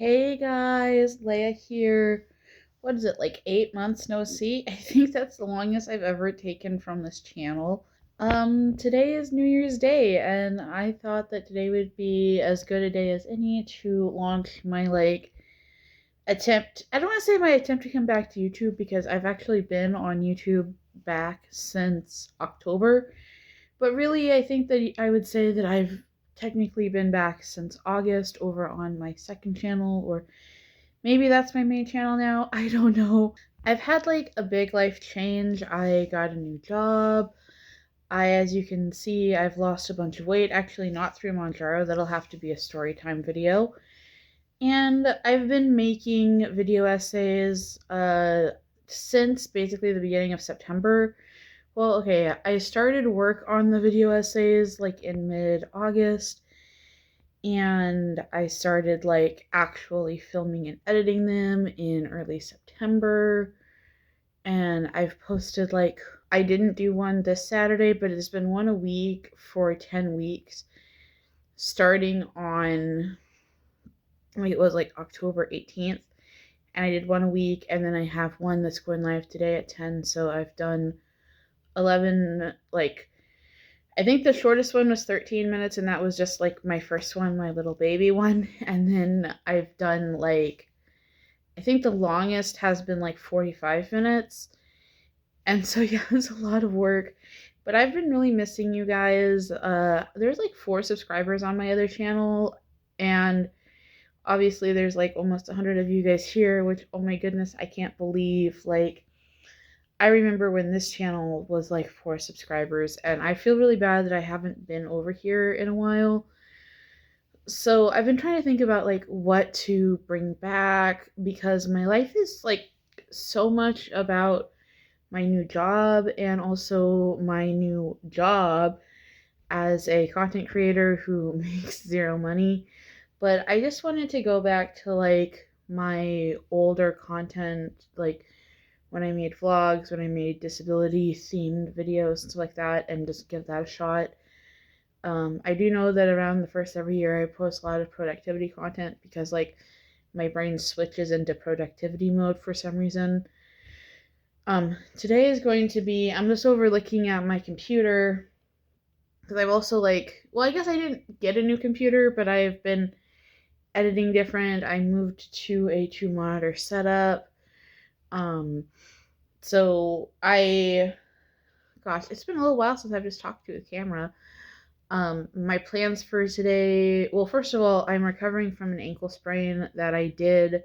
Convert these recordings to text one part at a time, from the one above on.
Hey guys, Leia here. What is it, like 8 months no see? I think that's the longest I've ever taken from this channel. Today is New Year's Day, and I thought that today would be as good a day as any to launch my attempt. I don't want to say my attempt to come back to YouTube because I've actually been on YouTube back since October, but really I think that I would say that I've technically been back since August over on my second channel, or maybe that's my main channel now. I don't know. I've had like a big life change. I got a new job. As you can see, I've lost a bunch of weight. Actually, not through Monjaro. That'll have to be a story time video. And I've been making video essays since basically the beginning of September. Well, okay, I started work on the video essays like in mid-August, and I started like actually filming and editing them in early September. And I've posted like, I didn't do one this Saturday, but it's been one a week for 10 weeks starting on, it was like October 18th, and I did one a week, and then I have one that's going live today at 10. So I've done 11, like, I think the shortest one was 13 minutes, and that was just like my first one, my little baby one. And then I've done like, I think the longest has been like 45 minutes. And so, yeah, it's a lot of work. But I've been really missing you guys. There's like 4 subscribers on my other channel, and obviously there's like almost 100 of you guys here, which, oh my goodness, I can't believe. Like, I remember when this channel was like 4 subscribers, and I feel really bad that I haven't been over here in a while. So I've been trying to think about like what to bring back, because my life is like so much about my new job, and also my new job as a content creator who makes zero money. But I just wanted to go back to like my older content, like when I made vlogs, when I made disability themed videos and stuff like that, and just give that a shot. I do know that around the first every year I post a lot of productivity content because like my brain switches into productivity mode for some reason. Today is going to be, I'm just over looking at my computer because I've also like, well, I guess I didn't get a new computer, but I've been editing different. I moved to a 2 monitor setup. Um, so gosh, it's been a little while since I've just talked to a camera. My plans for today, well, first of all, I'm recovering from an ankle sprain that I did,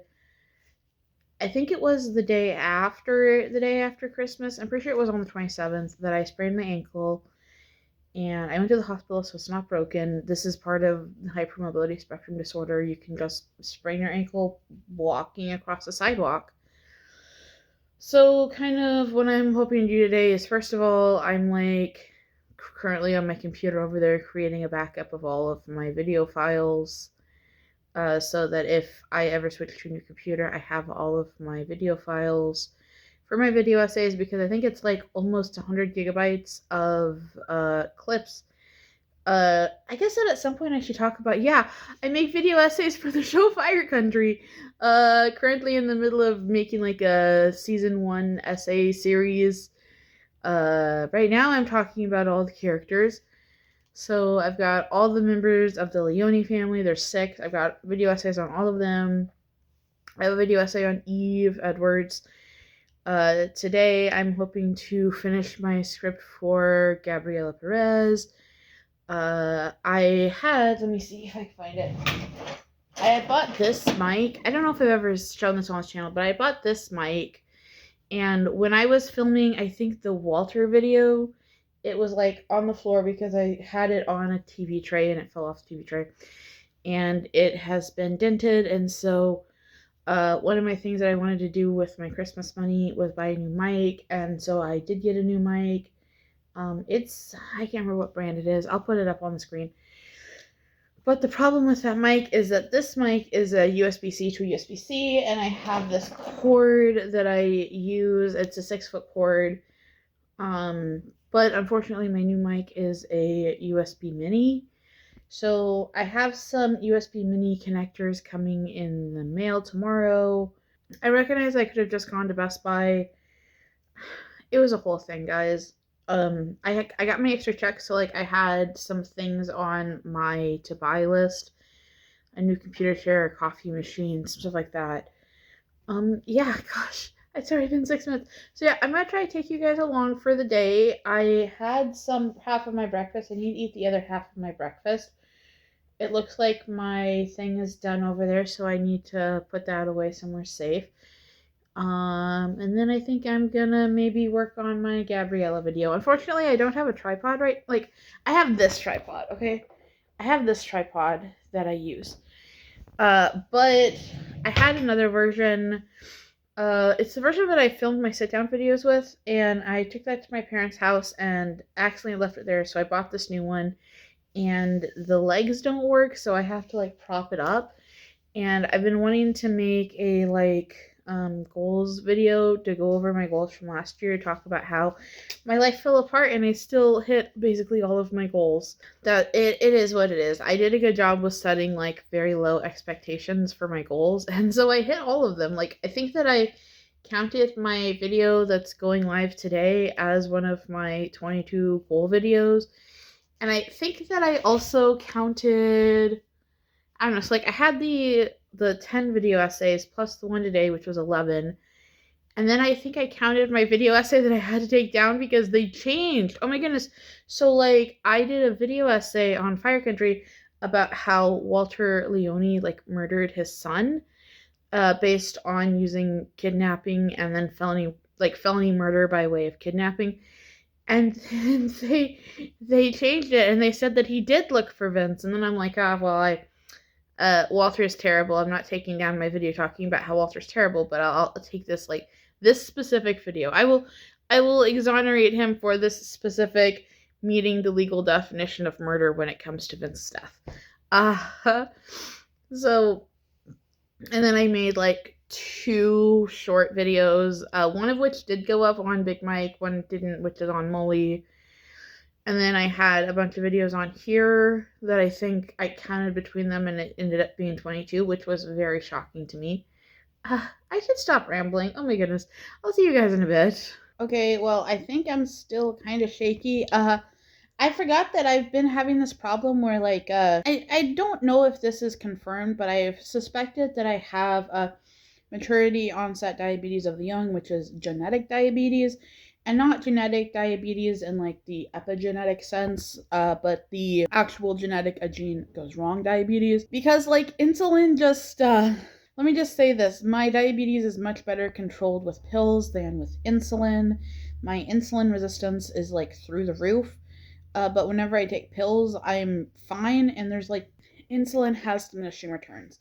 I think it was the day after Christmas. I'm pretty sure it was on the 27th that I sprained my ankle, and I went to the hospital, so it's not broken. This is part of hypermobility spectrum disorder. You can just sprain your ankle walking across the sidewalk. So kind of what I'm hoping to do today is, first of all, I'm like currently on my computer over there creating a backup of all of my video files, so that if I ever switch to a new computer, I have all of my video files for my video essays, because I think it's like almost 100 gigabytes of clips. I guess that at some point I should talk about, yeah, I make video essays for the show Fire Country. Currently in the middle of making like a season 1 essay series. Right now I'm talking about all the characters. So I've got all the members of the Leone family. There's 6. I've got video essays on all of them. I have a video essay on Eve Edwards. Today I'm hoping to finish my script for Gabriela Perez. Let me see if I can find it. I had bought this mic. I don't know if I've ever shown this on this channel, but I bought this mic, and when I was filming, I think the Walter video, it was like on the floor because I had it on a TV tray and it fell off the TV tray, and it has been dented. And so one of my things that I wanted to do with my Christmas money was buy a new mic, and so I did get a new mic. I can't remember what brand it is. I'll put it up on the screen. But the problem with that mic is that this mic is a USB-C to USB-C, and I have this cord that I use. It's a 6-foot cord. But unfortunately my new mic is a USB mini, So I have some USB mini connectors coming in the mail tomorrow. I recognize I could have just gone to Best Buy. It was a whole thing, guys. I got my extra check, so like I had some things on my to buy list, a new computer chair, a coffee machine, stuff like that. Yeah, gosh, it's already been 6 minutes. So yeah, I'm gonna try to take you guys along for the day. I had some half of my breakfast. I need to eat the other half of my breakfast. It looks like my thing is done over there, so I need to put that away somewhere safe. And then I think I'm gonna maybe work on my Gabriella video. Unfortunately, I don't have a tripod, right? Like, I have this tripod, okay? I have this tripod that I use. But I had another version. It's the version that I filmed my sit-down videos with, and I took that to my parents' house and accidentally left it there, so I bought this new one, and the legs don't work, so I have to, like, prop it up. And I've been wanting to make a goals video to go over my goals from last year, talk about how my life fell apart and I still hit basically all of my goals. That it is what it is. I did a good job with setting like very low expectations for my goals, and so I hit all of them. Like, I think that I counted my video that's going live today as one of my 22 goal videos. And I think that I also counted, I don't know, so like I had the 10 video essays plus the one today, which was 11. And then I think I counted my video essay that I had to take down because they changed. Oh my goodness. So like I did a video essay on Fire Country about how Walter Leone like murdered his son, based on using kidnapping and then felony murder by way of kidnapping. And then they changed it and they said that he did look for Vince. And then I'm like, Walter is terrible. I'm not taking down my video talking about how Walter's terrible, but I'll take this this specific video. I will exonerate him for this specific meeting the legal definition of murder when it comes to Vince's death. So, and then I made like 2 short videos, one of which did go up on Big Mike, one didn't, which is on Molly. And then I had a bunch of videos on here that I think I counted between them, and it ended up being 22, which was very shocking to me. I should stop rambling. Oh my goodness. I'll see you guys in a bit. Okay, well, I think I'm still kind of shaky. I forgot that I've been having this problem where, like, I don't know if this is confirmed, but I've suspected that I have maturity onset diabetes of the young, which is genetic diabetes. And not genetic diabetes in like the epigenetic sense, but the actual genetic a gene goes wrong diabetes. Because like insulin just, let me just say this, my diabetes is much better controlled with pills than with insulin. My insulin resistance is like through the roof, but whenever I take pills, I'm fine, and there's like, insulin has diminishing returns.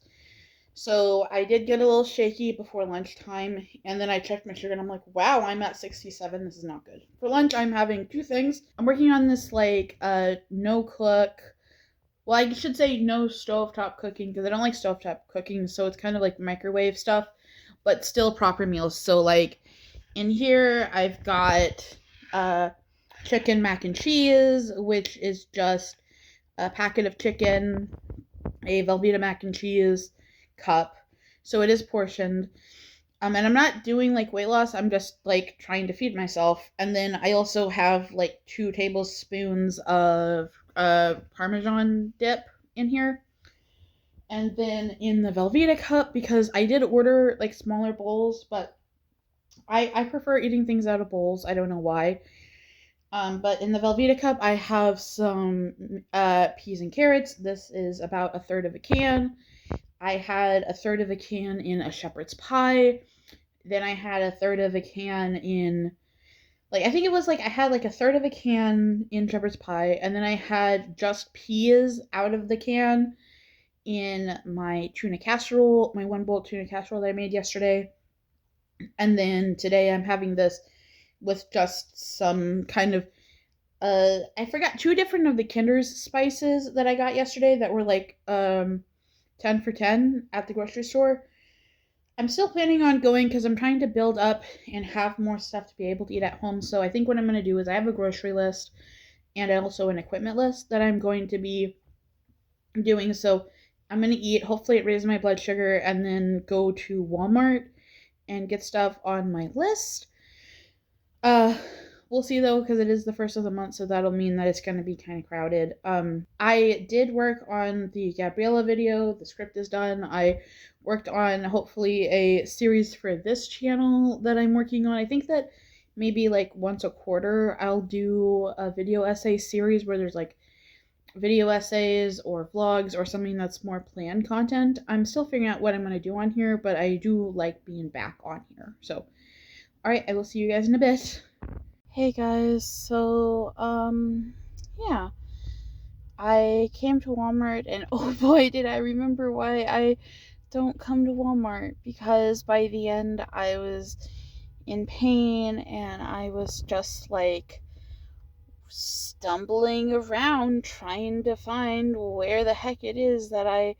So I did get a little shaky before lunchtime, and then I checked my sugar, and I'm like, wow, I'm at 67. This is not good. For lunch, I'm having 2 things. I'm working on this, like, no cook. Well, I should say no stovetop cooking, because I don't like stovetop cooking, so it's kind of like microwave stuff, but still proper meals. So, like, in here, I've got chicken mac and cheese, which is just a packet of chicken, a Velveeta mac and cheese cup, so it is portioned. And I'm not doing like weight loss, I'm just like trying to feed myself. And then I also have like 2 tablespoons of Parmesan dip in here. And then in the Velveeta cup, because I did order like smaller bowls, but I prefer eating things out of bowls. I don't know why. But in the Velveeta cup, I have some peas and carrots. This is about 1/3 of a can. I had 1/3 of a can in a shepherd's pie. Then I had 1/3 of a can in, like, I think it was like, I had like 1/3 of a can in shepherd's pie. And then I had just peas out of the can in my tuna casserole, my 1 bowl tuna casserole that I made yesterday. And then today I'm having this with just some kind of, I forgot 2 different of the Kinder's spices that I got yesterday that were like, 10 for 10 at the grocery store. I'm still planning on going because I'm trying to build up and have more stuff to be able to eat at home. So I think what I'm going to do is I have a grocery list and also an equipment list that I'm going to be doing. So I'm gonna eat. Hopefully, it raises my blood sugar, and then go to Walmart and get stuff on my list. Uh, we'll see though, because it is the first of the month, so that'll mean that it's gonna be kind of crowded. I did work on the Gabriella video. The script is done. I worked on hopefully a series for this channel that I'm working on. I think that maybe like once a quarter I'll do a video essay series where there's like video essays or vlogs or something that's more planned content. I'm still figuring out what I'm going to do on here, but I do like being back on here. So, all right, I will see you guys in a bit. Hey guys, so yeah, I came to Walmart and oh boy, did I remember why I don't come to Walmart, because by the end I was in pain and I was just like stumbling around trying to find where the heck it is that I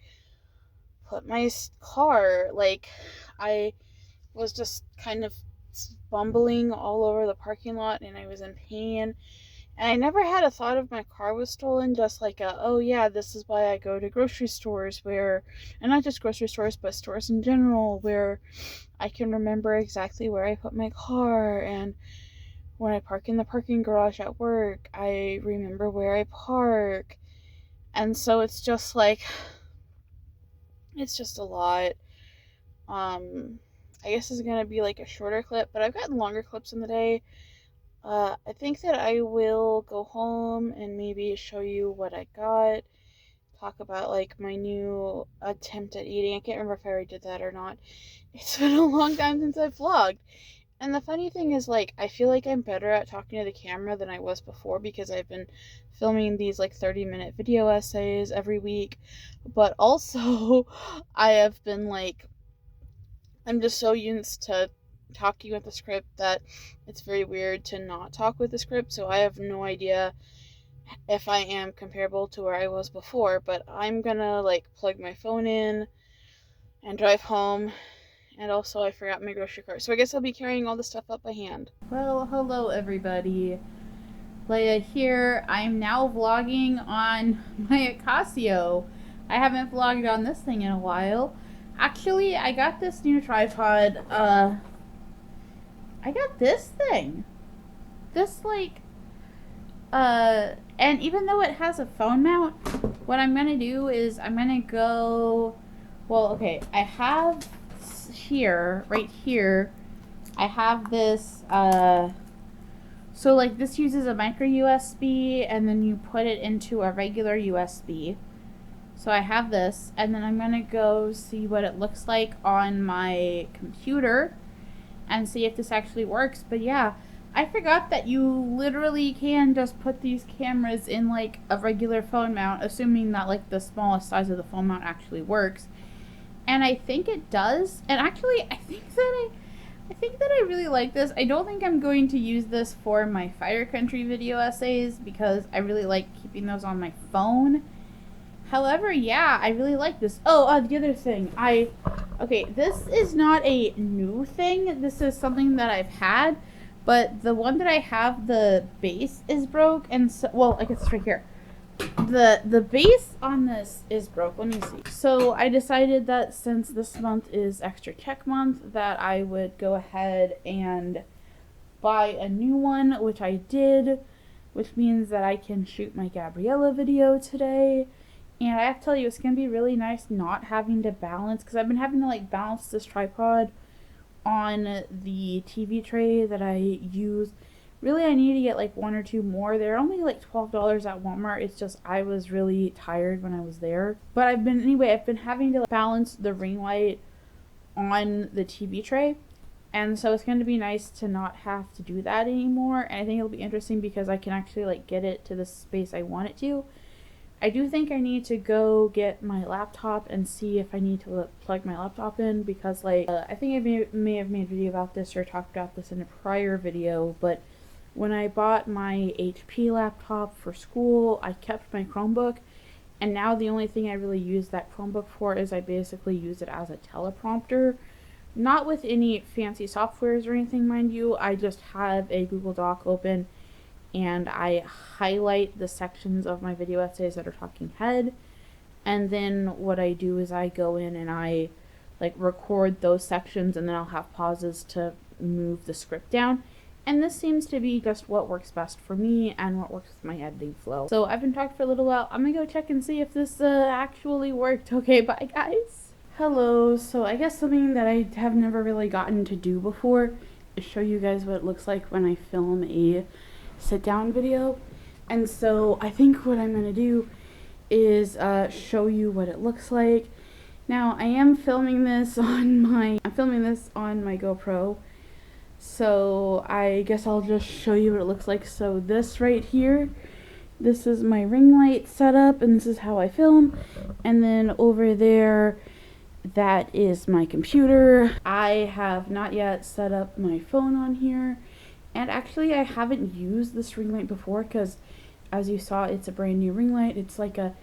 put my car. Like, I was just kind of bumbling all over the parking lot and I was in pain. And I never had a thought of my car was stolen, just like, oh yeah, this is why I go to grocery stores where, and not just grocery stores, but stores in general, where I can remember exactly where I put my car. And when I park in the parking garage at work, I remember where I park. And so it's just like, it's just a lot. I guess it's gonna be like a shorter clip, but I've gotten longer clips in the day. I think that I will go home and maybe show you what I got. Talk about like my new attempt at eating. I can't remember if I already did that or not. It's been a long time since I've vlogged. And the funny thing is, like, I feel like I'm better at talking to the camera than I was before because I've been filming these like 30-minute video essays every week. But also, I have been like, I'm just so used to talking with the script that it's very weird to not talk with the script. So I have no idea if I am comparable to where I was before. But I'm gonna like plug my phone in and drive home. And also, I forgot my grocery cart. So I guess I'll be carrying all the stuff up by hand. Well, hello everybody. Laigha here. I'm now vlogging on my Casio. I haven't vlogged on this thing in a while. Actually, I got this new tripod. I got this thing. This, like, and even though it has a phone mount, what I'm gonna do is I'm gonna go, well, okay, I have here, right here, I have this, so like this uses a micro USB and then you put it into a regular USB. So I have this, and then I'm gonna go see what it looks like on my computer and see if this actually works. But yeah, I forgot that you literally can just put these cameras in like a regular phone mount, assuming that like the smallest size of the phone mount actually works. And I think it does. And actually, I think that I really like this. I don't think I'm going to use this for my Fire Country video essays because I really like keeping those on my phone. However, yeah, I really like this. Oh, the other thing. Okay, this is not a new thing. This is something that I've had. But the one that I have, the base is broke. And so, well, I guess it's right here. The base on this is broke. Let me see. So I decided that since this month is extra check month, that I would go ahead and buy a new one, which I did, which means that I can shoot my Gabriella video today. And I have to tell you, it's going to be really nice not having to balance, because I've been having to like balance this tripod on the TV tray that I use. Really, I need to get like one or two more. They're only like $12 at Walmart. It's just I was really tired when I was there. But I've been having to balance the ring light on the TV tray. And so it's going to be nice to not have to do that anymore. And I think it'll be interesting because I can actually like get it to the space I want it to. I do think I need to go get my laptop and see if I need to plug my laptop in, because like I think I may have made a video about this or talked about this in a prior video, but when I bought my HP laptop for school, I kept my Chromebook, and now the only thing I really use that Chromebook for is I basically use it as a teleprompter. Not with any fancy softwares or anything, mind you. I just have a Google Doc open and I highlight the sections of my video essays that are talking head, And then what I do is I go in and I like record those sections, and then I'll have pauses to move the script down. And this seems to be just what works best for me and what works with my editing flow. So I've been talking for a little while. I'm gonna go check and see if this actually worked. Okay, bye guys. Hello. So I guess something that I have never really gotten to do before is show you guys what it looks like when I film a sit down video. And so I think what I'm gonna do is show you what it looks like. Now I am filming this on my GoPro, so I guess I'll just show you what it looks like. So this right here, this is my ring light setup, and this is how I film. And then over there, that is my computer. I have not yet set up my phone on here, and actually I haven't used this ring light before because, as you saw, it's a brand new ring light. It's like a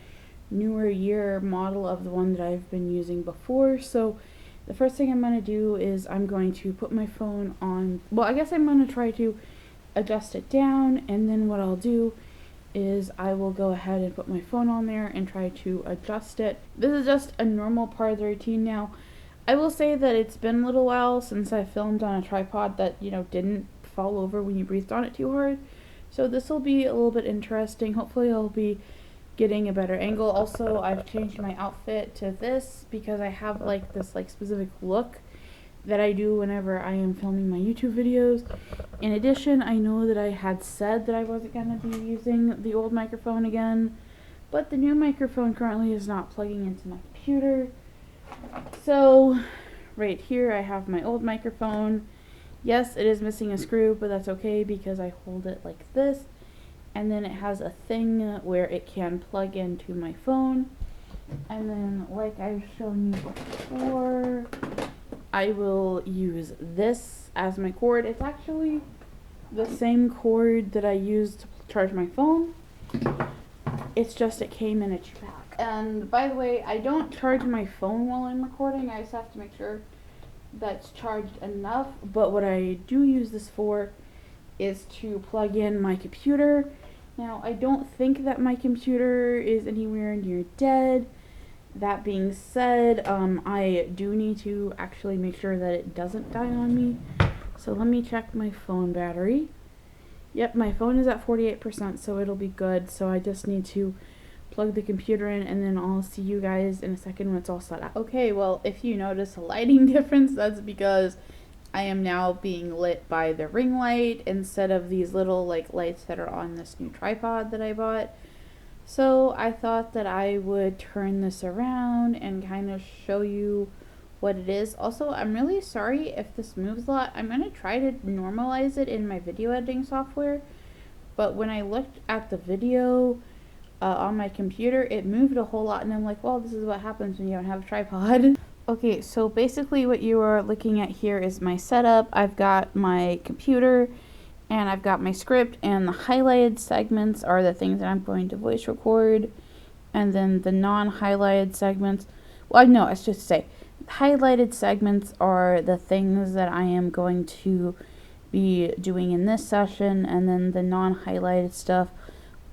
newer year model of the one that I've been using before. So the first thing I'm going to do is I'm going to put my phone on, well, I guess I'm going to try to adjust it down, and then what I'll do is I will go ahead and put my phone on there and try to adjust it. This is just a normal part of the routine. Now, I will say that it's been a little while since I filmed on a tripod that, you know, didn't fall over when you breathed on it too hard. So this will be a little bit interesting. Hopefully I'll be getting a better angle. Also, I've changed my outfit to this because I have like this like specific look that I do whenever I am filming my YouTube videos. In addition, I know that I had said that I wasn't going to be using the old microphone again, but the new microphone currently is not plugging into my computer. So right here I have my old microphone. Yes, it is missing a screw, but that's okay because I hold it like this, and then it has a thing where it can plug into my phone. And then, like I've shown you before, I will use this as my cord. It's actually the same cord that I used to charge my phone. It's just it came in a pack. And by the way, I don't charge my phone while I'm recording. I just have to make sure that's charged enough. But what I do use this for is to plug in my computer. Now, I don't think that my computer is anywhere near dead. That being said, I do need to actually make sure that it doesn't die on me. So let me check my phone battery. Yep, my phone is at 48%, so it'll be good. So I just need to plug the computer in, and then I'll see you guys in a second when it's all set up. Okay, well, if you notice a lighting difference, that's because I am now being lit by the ring light instead of these little like lights that are on this new tripod that I bought. So I thought that I would turn this around and kind of show you what it is. Also, I'm really sorry if this moves a lot. I'm going to try to normalize it in my video editing software, but when I looked at the video on my computer, it moved a whole lot, and I'm like, well, this is what happens when you don't have a tripod. Okay, so basically what you are looking at here is my setup. I've got my computer, and I've got my script, and the highlighted segments are the things that I'm going to voice record, and then the non-highlighted segments, well, no, I should say, highlighted segments are the things that I am going to be doing in this session, and then the non-highlighted stuff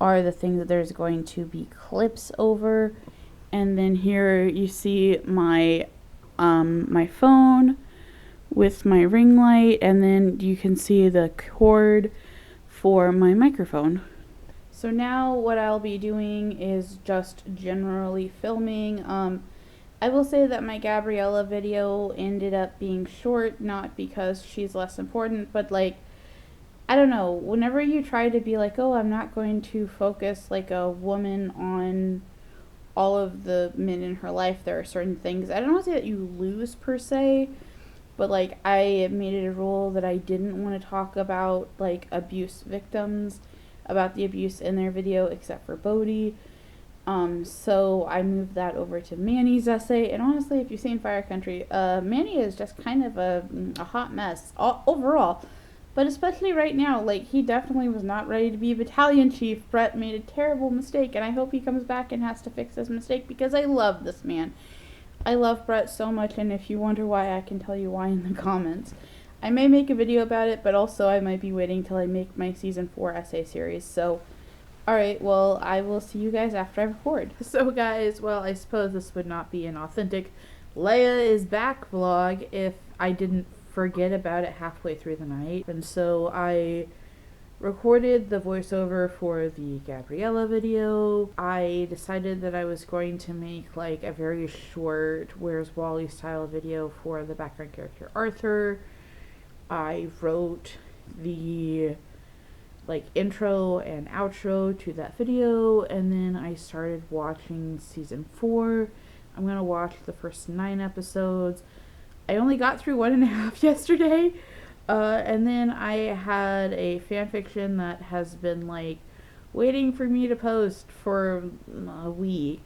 are the things that there's going to be clips over. And then here you see my my phone with my ring light, and then you can see the cord for my microphone. So now what I'll be doing is just generally filming. I will say that my Gabriella video ended up being short, not because she's less important, but like, I don't know, whenever you try to be like, oh, I'm not going to focus like a woman on all of the men in her life, there are certain things, I don't want to say that you lose per se, but like I made it a rule that I didn't want to talk about like abuse victims, about the abuse in their video, except for Bodhi. So I moved that over to Manny's essay, and honestly, if you've seen Fire Country, Manny is just kind of a hot mess overall, but especially right now. Like, he definitely was not ready to be a battalion chief. Brett made a terrible mistake, and I hope he comes back and has to fix his mistake, because I love this man. I love Brett so much, and if you wonder why, I can tell you why in the comments. I may make a video about it, but also I might be waiting till I make my season 4 essay series, so Alright, well, I will see you guys after I record. So, guys, well, I suppose this would not be an authentic Laigha is back vlog if I didn't forget about it halfway through the night. And so I recorded the voiceover for the Gabriella video. I decided that I was going to make like a very short Where's Wally style video for the background character Arthur. I wrote the like intro and outro to that video, and then I started watching season 4. I'm gonna watch the first 9 episodes. I only got through 1.5 yesterday, and then I had a fanfiction that has been like waiting for me to post for a week.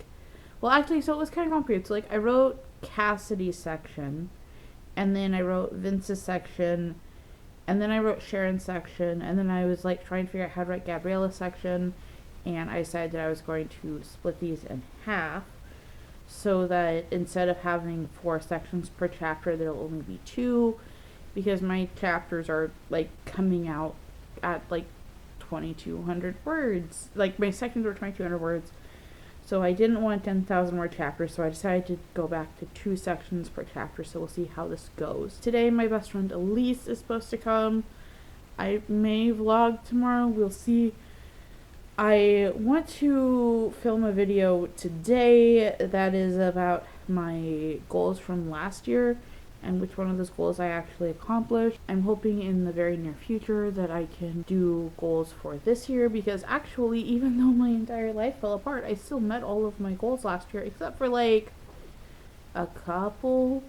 Well, actually, so it was kind of complicated. So like I wrote Cassidy's section, and then I wrote Vince's section, and then I wrote Sharon's section, and then I was like trying to figure out how to write Gabriella's section, and I decided that I was going to split these in half so that instead of having 4 sections per chapter, there'll only be 2, because my chapters are like coming out at like 2,200 words. Like my sections were 2,200 words. So I didn't want 10,000 word chapters, so I decided to go back to 2 sections per chapter, so we'll see how this goes. Today my best friend Elise is supposed to come. I may vlog tomorrow, we'll see. I want to film a video today that is about my goals from last year and which one of those goals I actually accomplished. I'm hoping in the very near future that I can do goals for this year, because actually, even though my entire life fell apart, I still met all of my goals last year, except for like a couple.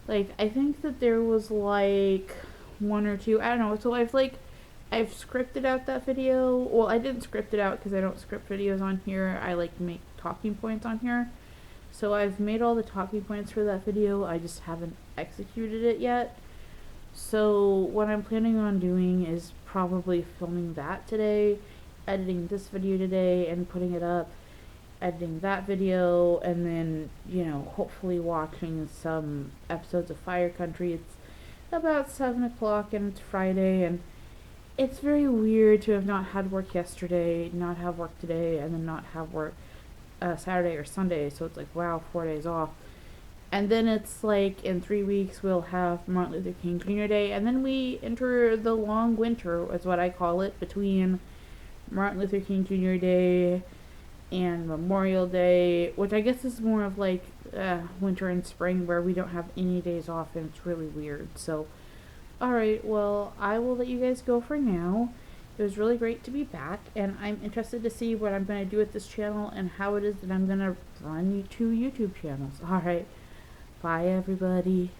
Like, I think that there was like 1 or 2, I don't know. So I've scripted out that video. Well, I didn't script it out because I don't script videos on here. I like make talking points on here. So I've made all the talking points for that video, I just haven't executed it yet. So what I'm planning on doing is probably filming that today, editing this video today and putting it up, editing that video, and then, you know, hopefully watching some episodes of Fire Country. It's about 7 o'clock and it's Friday, and it's very weird to have not had work yesterday, not have work today, and then not have work Saturday or Sunday, so it's like, wow, 4 days off. And then it's like in 3 weeks we'll have Martin Luther King Jr. Day, and then we enter the long winter, is what I call it, between Martin Luther King Jr. Day and Memorial Day, which I guess is more of like winter and spring, where we don't have any days off, and it's really weird. So, alright, well, I will let you guys go for now. It was really great to be back, and I'm interested to see what I'm going to do with this channel and how it is that I'm going to run 2 YouTube channels. Alright, bye everybody.